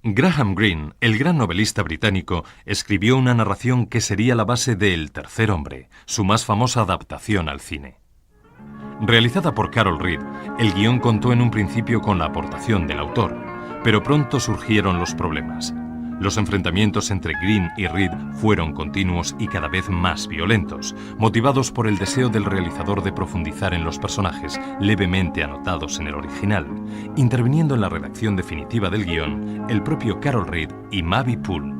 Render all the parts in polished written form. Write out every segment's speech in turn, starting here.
Graham Greene, el gran novelista británico, escribió una narración que sería la base de El tercer hombre, su más famosa adaptación al cine. Realizada por Carol Reed, el guión contó en un principio con la aportación del autor, pero pronto surgieron los problemas. Los enfrentamientos entre Greene y Reed fueron continuos y cada vez más violentos, motivados por el deseo del realizador de profundizar en los personajes levemente anotados en el original, interviniendo en la redacción definitiva del guión el propio Carol Reed y Mavis Poole.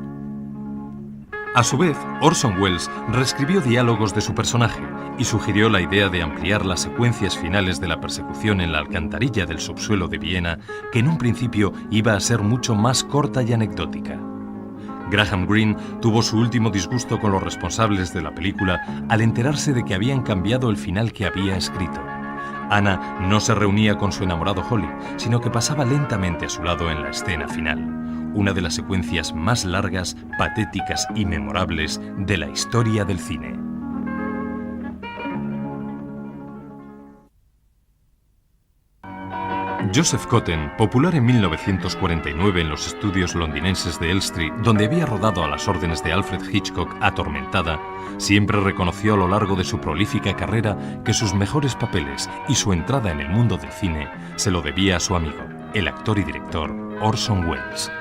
A su vez, Orson Welles reescribió diálogos de su personaje y sugirió la idea de ampliar las secuencias finales de la persecución en la alcantarilla del subsuelo de Viena, que en un principio iba a ser mucho más corta y anecdótica. Graham Greene tuvo su último disgusto con los responsables de la película al enterarse de que habían cambiado el final que había escrito. Anna no se reunía con su enamorado Holly, sino que pasaba lentamente a su lado en la escena final, una de las secuencias más largas, patéticas y memorables de la historia del cine. Joseph Cotten, popular en 1949 en los estudios londinenses de Elstree, donde había rodado a las órdenes de Alfred Hitchcock Atormentada, siempre reconoció a lo largo de su prolífica carrera que sus mejores papeles y su entrada en el mundo del cine se lo debía a su amigo, el actor y director Orson Welles.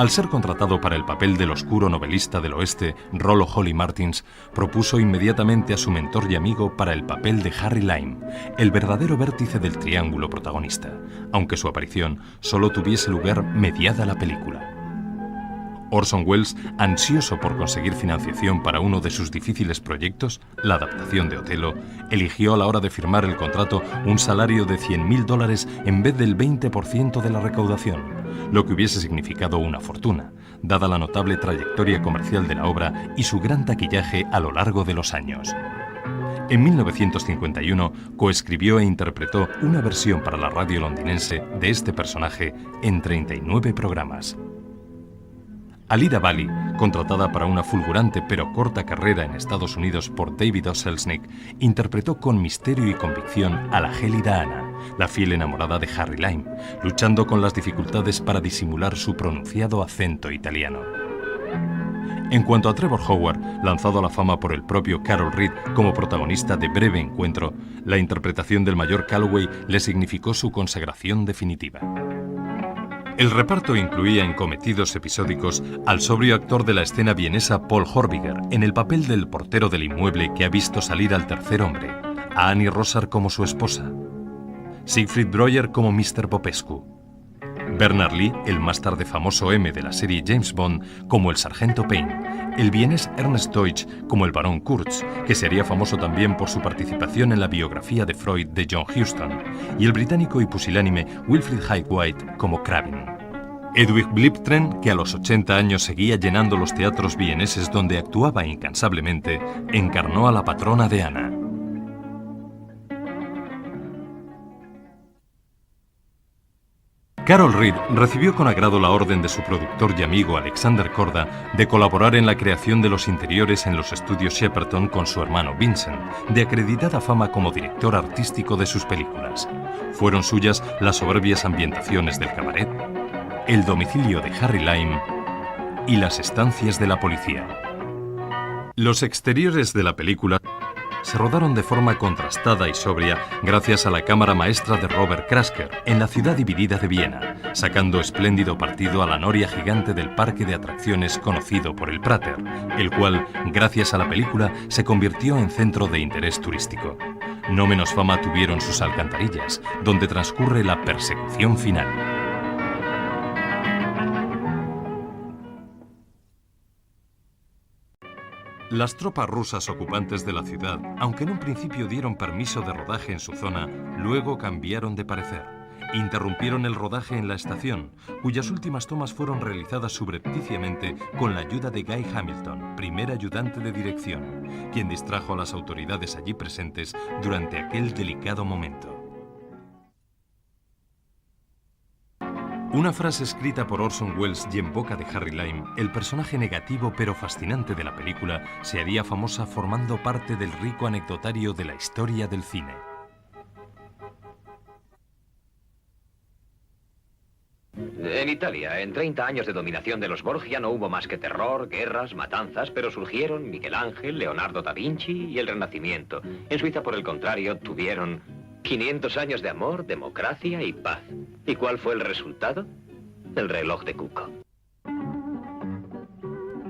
Al ser contratado para el papel del oscuro novelista del oeste, Rollo Holly Martins, propuso inmediatamente a su mentor y amigo para el papel de Harry Lime, el verdadero vértice del triángulo protagonista, aunque su aparición solo tuviese lugar mediada la película. Orson Welles, ansioso por conseguir financiación para uno de sus difíciles proyectos, la adaptación de Otelo, eligió a la hora de firmar el contrato un salario de $100.000 en vez del 20% de la recaudación, lo que hubiese significado una fortuna, dada la notable trayectoria comercial de la obra y su gran taquillaje a lo largo de los años. En 1951 coescribió e interpretó una versión para la radio londinense de este personaje en 39 programas. Alida Valli, contratada para una fulgurante pero corta carrera en Estados Unidos por David O. Selznick, interpretó con misterio y convicción a la gélida Anna, la fiel enamorada de Harry Lime, luchando con las dificultades para disimular su pronunciado acento italiano. En cuanto a Trevor Howard, lanzado a la fama por el propio Carol Reed como protagonista de Breve Encuentro, la interpretación del mayor Calloway le significó su consagración definitiva. El reparto incluía en cometidos episódicos al sobrio actor de la escena vienesa Paul Horbiger en el papel del portero del inmueble que ha visto salir al tercer hombre, a Annie Rosar como su esposa, Siegfried Breuer como Mr. Popescu, Bernard Lee, el más tarde famoso M de la serie James Bond, como el sargento Payne, el vienés Ernst Deutsch como el barón Kurtz, que sería famoso también por su participación en la biografía de Freud de John Huston, y el británico y pusilánime Wilfrid Hyde White como Craven. Edwig Bliptren, que a los 80 años seguía llenando los teatros vieneses donde actuaba incansablemente, encarnó a la patrona de Anna. Carol Reed recibió con agrado la orden de su productor y amigo Alexander Korda de colaborar en la creación de los interiores en los estudios Shepperton con su hermano Vincent, de acreditada fama como director artístico de sus películas. Fueron suyas las soberbias ambientaciones del cabaret, el domicilio de Harry Lime y las estancias de la policía. Los exteriores de la película se rodaron de forma contrastada y sobria gracias a la cámara maestra de Robert Krasker en la ciudad dividida de Viena, sacando espléndido partido a la noria gigante del parque de atracciones conocido por el Prater, el cual, gracias a la película, se convirtió en centro de interés turístico. No menos fama tuvieron sus alcantarillas, donde transcurre la persecución final. Las tropas rusas ocupantes de la ciudad, aunque en un principio dieron permiso de rodaje en su zona, luego cambiaron de parecer. Interrumpieron el rodaje en la estación, cuyas últimas tomas fueron realizadas subrepticiamente con la ayuda de Guy Hamilton, primer ayudante de dirección, quien distrajo a las autoridades allí presentes durante aquel delicado momento. Una frase escrita por Orson Welles y en boca de Harry Lime, el personaje negativo pero fascinante de la película, se haría famosa formando parte del rico anecdotario de la historia del cine. En Italia, en 30 años de dominación de los Borgia, no hubo más que terror, guerras, matanzas, pero surgieron Miguel Ángel, Leonardo da Vinci y el Renacimiento. En Suiza, por el contrario, tuvieron 500 años de amor, democracia y paz. ¿Y cuál fue el resultado? El reloj de Cuco.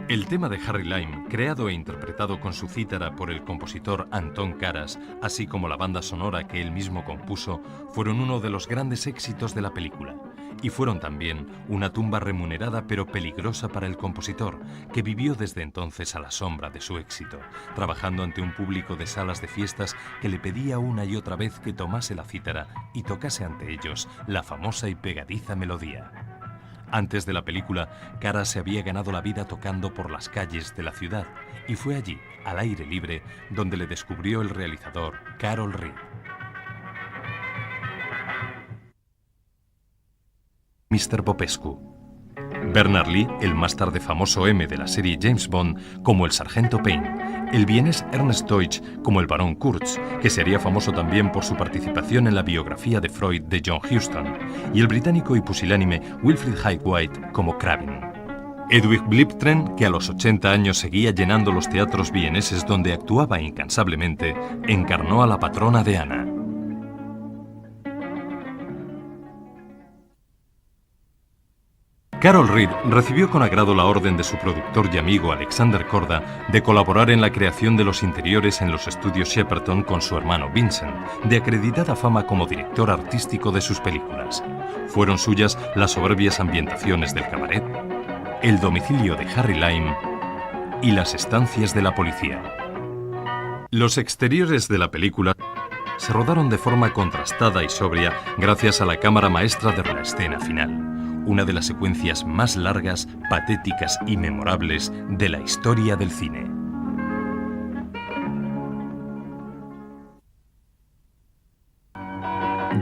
El tema de Harry Lime, creado e interpretado con su cítara por el compositor Antón Caras, así como la banda sonora que él mismo compuso, fueron uno de los grandes éxitos de la película. Y fueron también una tumba remunerada pero peligrosa para el compositor, que vivió desde entonces a la sombra de su éxito, trabajando ante un público de salas de fiestas que le pedía una y otra vez que tomase la cítara y tocase ante ellos la famosa y pegadiza melodía. Antes de la película, Caras se había ganado la vida tocando por las calles de la ciudad, y fue allí, al aire libre, donde le descubrió el realizador Carol Reed. Mr. Popescu. Bernard Lee, el más tarde famoso M de la serie James Bond, como el sargento Payne. El vienés Ernst Deutsch como el barón Kurtz, que sería famoso también por su participación en la biografía de Freud de John Huston. Y el británico y pusilánime Wilfrid Hyde-White como Craven. Hedwig Bliebtren, que a los 80 años seguía llenando los teatros vieneses donde actuaba incansablemente, encarnó a la patrona de Ana. Carol Reed recibió con agrado la orden de su productor y amigo Alexander Korda de colaborar en la creación de los interiores en los estudios Shepperton con su hermano Vincent, de acreditada fama como director artístico de sus películas. Fueron suyas las soberbias ambientaciones del cabaret, el domicilio de Harry Lime y las estancias de la policía. Los exteriores de la película se rodaron de forma contrastada y sobria gracias a la cámara maestra de la escena final. Una de las secuencias más largas, patéticas y memorables de la historia del cine.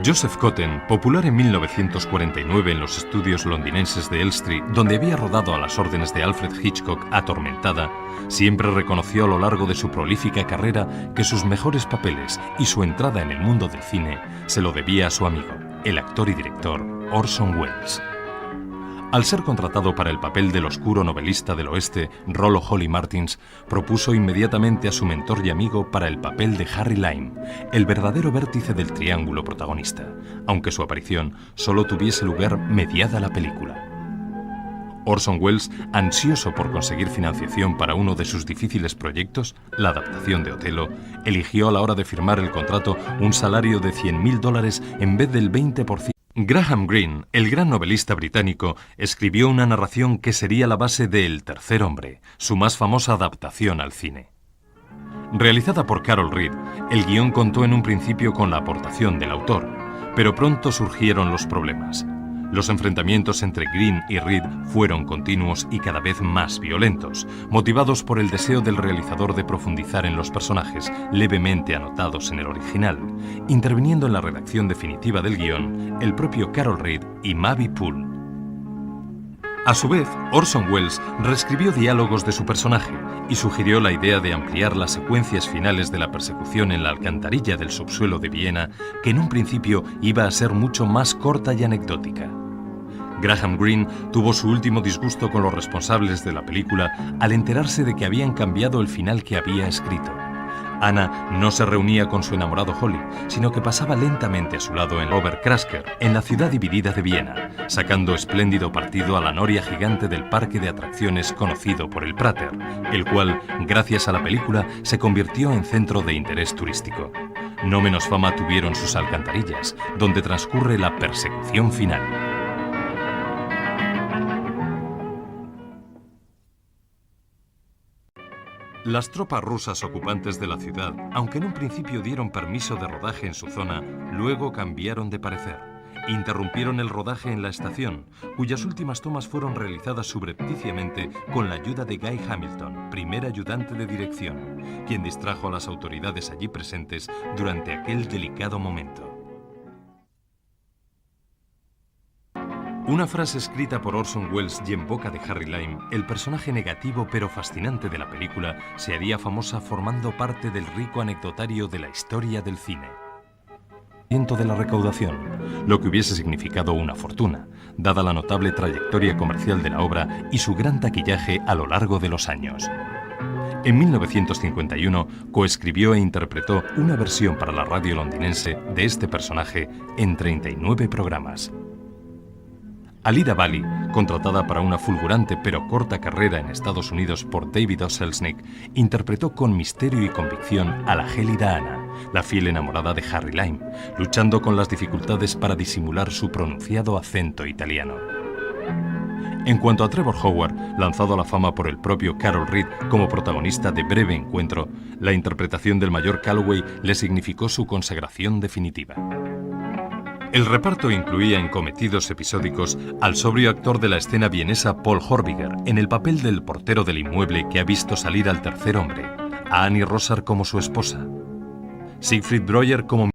Joseph Cotten, popular en 1949 en los estudios londinenses de Elstree, donde había rodado a las órdenes de Alfred Hitchcock Atormentada, siempre reconoció a lo largo de su prolífica carrera que sus mejores papeles y su entrada en el mundo del cine se lo debía a su amigo, el actor y director Orson Welles. Al ser contratado para el papel del oscuro novelista del oeste, Rollo Holly Martins, propuso inmediatamente a su mentor y amigo para el papel de Harry Lime, el verdadero vértice del triángulo protagonista, aunque su aparición solo tuviese lugar mediada la película. Orson Welles, ansioso por conseguir financiación para uno de sus difíciles proyectos, la adaptación de Otelo, eligió a la hora de firmar el contrato un salario de $100.000 en vez del 20%. Graham Greene, el gran novelista británico, escribió una narración que sería la base de El tercer hombre, su más famosa adaptación al cine. Realizada por Carol Reed, el guión contó en un principio con la aportación del autor, pero pronto surgieron los problemas. Los enfrentamientos entre Greene y Reed fueron continuos y cada vez más violentos, motivados por el deseo del realizador de profundizar en los personajes levemente anotados en el original, interviniendo en la redacción definitiva del guión el propio Carol Reed y Mavis Poole. A su vez, Orson Welles reescribió diálogos de su personaje y sugirió la idea de ampliar las secuencias finales de la persecución en la alcantarilla del subsuelo de Viena, que en un principio iba a ser mucho más corta y anecdótica. Graham Greene tuvo su último disgusto con los responsables de la película al enterarse de que habían cambiado el final que había escrito. Anna no se reunía con su enamorado Holly, sino que pasaba lentamente a su lado en Oberkrasker, en la ciudad dividida de Viena, sacando espléndido partido a la noria gigante del parque de atracciones conocido por el Prater, el cual, gracias a la película, se convirtió en centro de interés turístico. No menos fama tuvieron sus alcantarillas, donde transcurre la persecución final. Las tropas rusas ocupantes de la ciudad, aunque en un principio dieron permiso de rodaje en su zona, luego cambiaron de parecer. Interrumpieron el rodaje en la estación, cuyas últimas tomas fueron realizadas subrepticiamente con la ayuda de Guy Hamilton, primer ayudante de dirección, quien distrajo a las autoridades allí presentes durante aquel delicado momento. Una frase escrita por Orson Welles y en boca de Harry Lime, el personaje negativo pero fascinante de la película, se haría famosa formando parte del rico anecdotario de la historia del cine. de la recaudación, lo que hubiese significado una fortuna, dada la notable trayectoria comercial de la obra y su gran taquillaje a lo largo de los años. En 1951 coescribió e interpretó una versión para la radio londinense de este personaje en 39 programas. Alida Valli, contratada para una fulgurante pero corta carrera en Estados Unidos por David O. Selznick, interpretó con misterio y convicción a la gélida Anna, la fiel enamorada de Harry Lime, luchando con las dificultades para disimular su pronunciado acento italiano. En cuanto a Trevor Howard, lanzado a la fama por el propio Carol Reed como protagonista de Breve Encuentro, la interpretación del mayor Calloway le significó su consagración definitiva. El reparto incluía en cometidos episódicos al sobrio actor de la escena vienesa Paul Horbiger en el papel del portero del inmueble que ha visto salir al tercer hombre, a Annie Rosar como su esposa, Siegfried Breuer como